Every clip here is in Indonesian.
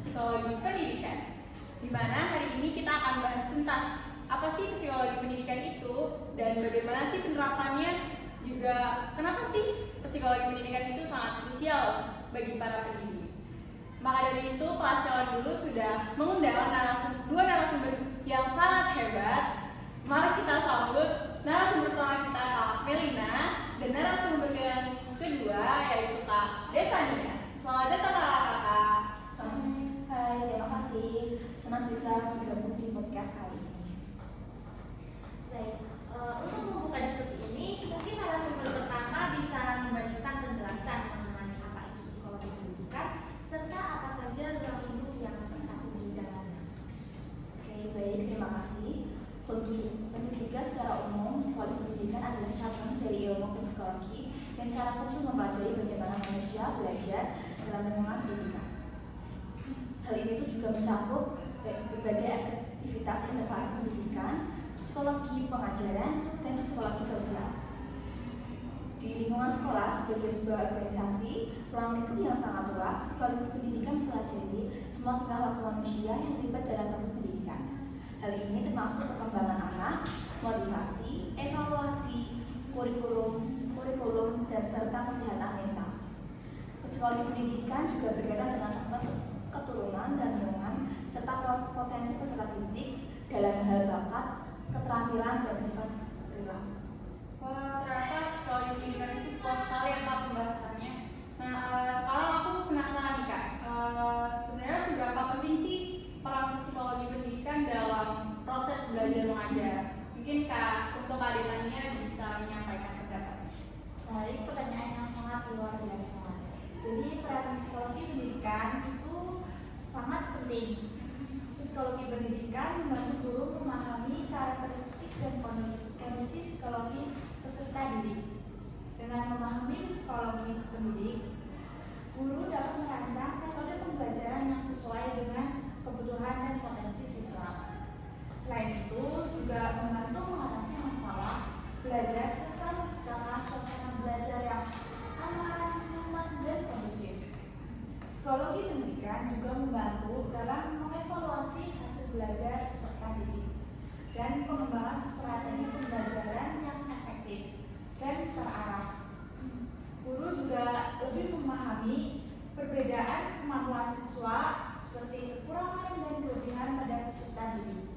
Psikologi Pendidikan, di mana hari ini kita akan bahas tuntas apa sih psikologi pendidikan itu dan bagaimana sih penerapannya, juga kenapa sih psikologi pendidikan itu sangat krusial bagi para pendidik. Maka dari itu, kelas calon dulu sudah mengundang dua narasumber yang sangat hebat. Mari kita sambut narasumber pertama kita, Kak Melina, dan narasumber yang kedua yaitu Kak Detania. Selamat datang Kakak. Hai, terima kasih. Senang bisa bergabung di podcast kali ini. Baik, untuk membuka diskusi ini, mungkin narasumber pertama bisa memberikan penjelasan mengenai apa itu psikologi pendidikan serta apa saja ruang lingkup yang tercakup di dalamnya. Oke, baik, terima kasih. Tentu juga secara umum, psikologi pendidikan adalah cabang dari ilmu psikologi yang secara khusus mempelajari bagaimana manusia belajar dalam lingkungan pendidikan. Hal ini juga mencakup berbagai aktivitas inovasi pendidikan, psikologi pengajaran, dan psikologi sosial. Di lingkungan sekolah sebagai sebuah organisasi, ruang lingkup yang sangat luas, psikologi pendidikan mempelajari semua tingkah laku manusia yang terlibat dalam proses pendidikan. Hal ini termasuk perkembangan anak, motivasi, evaluasi, kurikulum, dan serta kesehatan mental. Psikologi pendidikan juga berkaitan dengan faktor keturunan dan lingkungan serta potensi peserta didik dalam hal bakat, keterampilan, dan sifat perilaku. Wah, ternyata psikologi pendidikan itu luas sekali ya Kak pembahasannya. Nah, sekarang aku penasaran nih Kak, sebenarnya seberapa penting sih peran psikologi pendidikan dalam proses belajar mengajar? Mungkin Kak, untuk Kak Detania bisa menyampaikan pendapatnya. Baik, pertanyaan yang sangat luar biasa. Jadi peran psikologi pendidikan itu sangat penting. Psikologi pendidikan membantu guru memahami karakteristik dan kondisi psikologi peserta didik. Dengan memahami psikologi pendidik, guru dapat merancang metode pembelajaran yang sesuai dengan kebutuhan dan potensi siswa. Selain itu, juga membantu mengatasi masalah belajar serta menciptakan suasana belajar yang aman, nyaman, dan kondusif. Psikologi pendidikan juga membantu dalam mengevaluasi hasil belajar peserta didik dan pengembangan strategi pembelajaran yang efektif dan terarah. Guru juga lebih memahami perbedaan kemampuan siswa seperti kekurangan dan kelebihan pada peserta didik.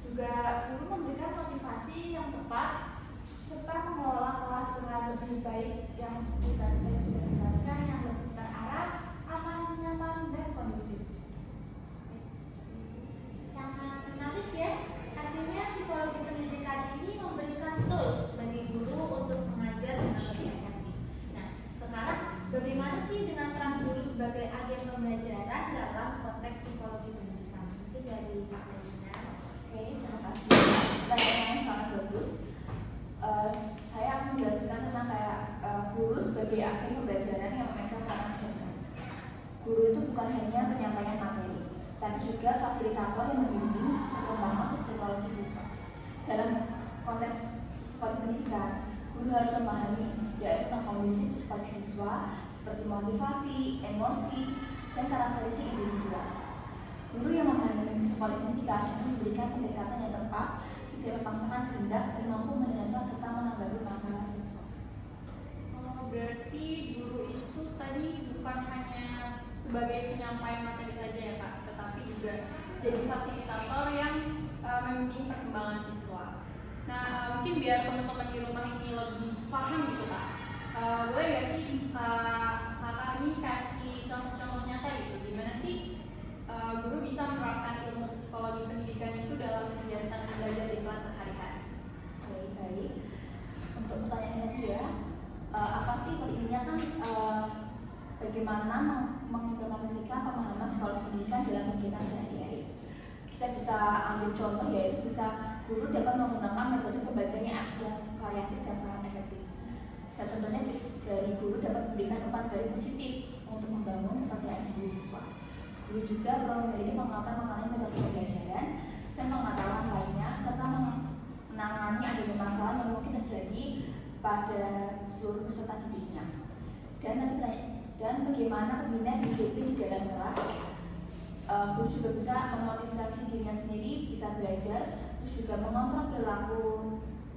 Juga guru memberikan motivasi yang tepat serta mengelola kelas dengan lebih baik yang seperti tadi saya sudah jelaskan, yang lebih terarah, aman, nyaman, dan kondusif. Sangat menarik ya. Artinya psikologi pendidikan ini memberikan tools bagi guru untuk mengajar dengan lebih efektif. Nah, sekarang bagaimana sih dengan peran guru sebagai agen pembelajaran dalam konteks psikologi pendidikan? Itu dari Pak Melina. Oke, terima kasih. Pertanyaan yang sangat bagus. Saya akan menjelaskan tentang guru sebagai agen pembelajaran yang memegang peran sentral. Guru itu bukan hanya penyampaian materi, tapi juga fasilitator yang membimbing perkembangan psikologi siswa. Dalam konteks psikologi pendidikan, guru harus memahami tentang kondisi psikologi siswa seperti motivasi, emosi, dan karakteristik individual. Guru yang memahami psikologi pendidikan akan memberikan pendekatan yang tepat, tidak memaksakan kehendak, dan mampu mendengarkan serta menanggapi masalah siswa. Berarti guru itu tadi bukan hanya sebagai penyampai materi saja ya Kak, tetapi juga jadi fasilitator yang membimbing perkembangan siswa. Nah, mungkin biar teman-teman di rumah ini lebih paham gitu Kak, boleh nggak sih Kakak ini kasih contoh-contoh nyata gitu, gimana sih guru bisa menerapkan ilmu psikologi pendidikan itu dalam kegiatan belajar di kelas sehari-hari? Baik. Untuk pertanyaan tadi ya, apa sih intinya kan bagaimana mengimplementasikan pemahaman psikologi pendidikan dalam kegiatan sehari-hari. Kita bisa ambil contoh, yaitu bisa guru dapat menggunakan metode pembelajaran yang variatif dan sangat efektif. Dan contohnya dari guru dapat memberikan umpan balik positif untuk membangun kepercayaan diri siswa. Guru juga perlu memiliki pengetahuan mengenai metode pembelajaran dan pengetahuan lainnya serta menangani adanya masalah yang mungkin terjadi pada seluruh peserta didiknya. Dan bagaimana pembinaan disiplin di dalam kelas. Guru juga bisa memotivasi dirinya sendiri, bisa belajar, terus juga mengontrol perilaku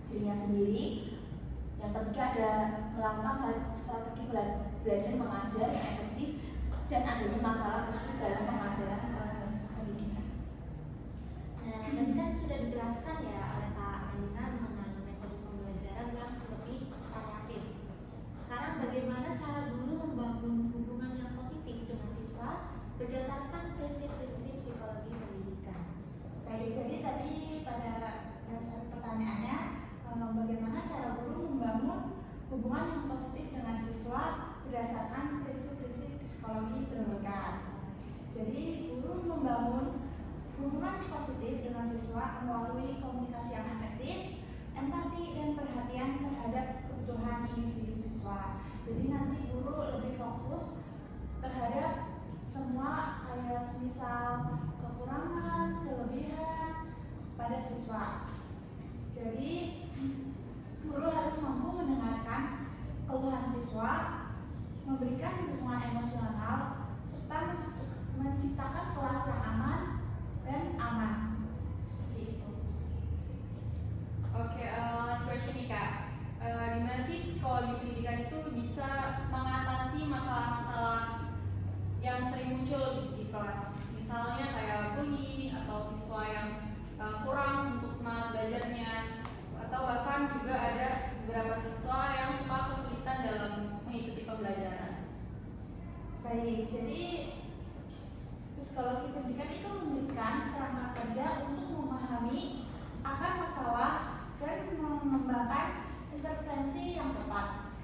dirinya sendiri. Yang ketiga ada melakukan strategi belajar mengajar yang efektif dan adanya masalah khusus dalam pengajaran pendidikan. Nah, tadi kan sudah dijelaskan ya oleh Kak Melina mengenai metode pembelajaran yang lebih variatif. Sekarang bagaimana cara guru membangun hubungan yang positif dengan siswa berdasarkan prinsip-prinsip psikologi pendidikan? Baik, jadi tadi pada dasar pertanyaannya, bagaimana cara guru membangun hubungan yang positif dengan siswa berdasarkan prinsip-prinsip psikologi pendidikan. Jadi guru membangun hubungan positif dengan siswa melalui komunikasi yang efektif, empati dan perhatian terhadap kebutuhan individu siswa. Jadi nanti guru lebih fokus terhadap semua kayak semisal kekurangan, kelebihan pada siswa. Jadi guru harus mampu mendengarkan keluhan siswa, memberikan dukungan emosional, serta menciptakan kelas yang aman dan aman. Seperti itu. Oke, last question nih Kak. Gimana sih psikologi pendidikan itu bisa mengatasi masalah-masalah yang sering muncul di kelas? Misalnya kayak bully atau siswa yang kurang untuk semangat belajarnya, atau bahkan juga ada beberapa siswa yang suka kesulitan dalam mengikuti pembelajaran. Baik, jadi psikologi pendidikan itu memberikan kerangka kerja untuk memahami akan masalah dan mengembangkan intervensi yang tepat.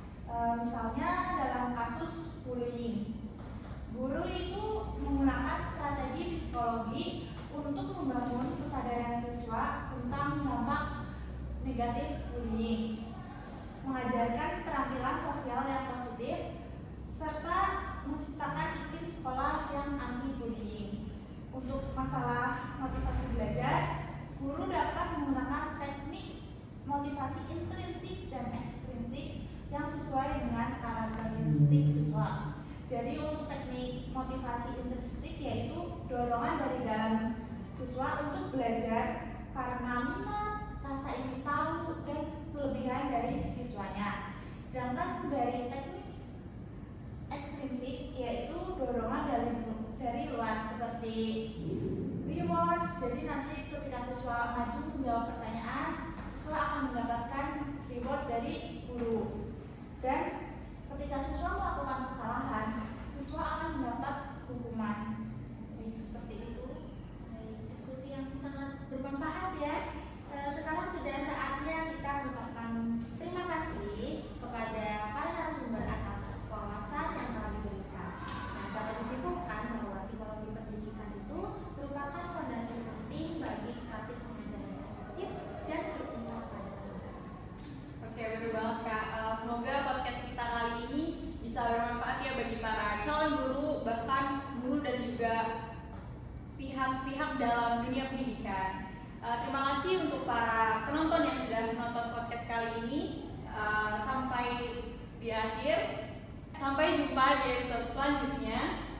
Misalnya dalam kasus bullying, guru itu menggunakan strategi psikologi untuk membangun kesadaran siswa tentang dampak negatif bullying, mengajarkan keterampilan sosial yang positif, serta menciptakan iklim sekolah yang anti bullying. Untuk masalah motivasi belajar, guru dapat menggunakan teknik motivasi intrinsik dan ekstrinsik yang sesuai dengan karakteristik siswa. Jadi untuk teknik motivasi intrinsik yaitu dorongan dari dalam siswa untuk belajar karena minat, rasa ingin tahu, dan kelebihan dari siswanya. Sedangkan dari teknik ekstrinsik yaitu dorongan dari luar seperti reward. Jadi nanti ketika siswa maju menjawab pertanyaan, siswa akan mendapatkan reward dari guru. Dan ketika siswa melakukan kesalahan, siswa akan mendapat hukuman. Baik, seperti itu. Baik, diskusi yang sangat bermanfaat ya. Sekarang sudah saatnya kita mengucapkan terima kasih kepada para narasumber atas wawasan yang telah diberikan. Nah, dapat disimpulkan bahwa psikologi pendidikan itu merupakan fondasi penting bagi praktik pengajaran yang efektif dan berpusat pada siswa. Oke, benar banget Kak. Semoga podcast kita kali ini bisa bermanfaat ya bagi para calon guru, bahkan guru dan juga pihak-pihak dalam dunia pendidikan. Terima kasih untuk para penonton yang sudah menonton podcast kali ini. Sampai di akhir. Sampai jumpa di episode selanjutnya.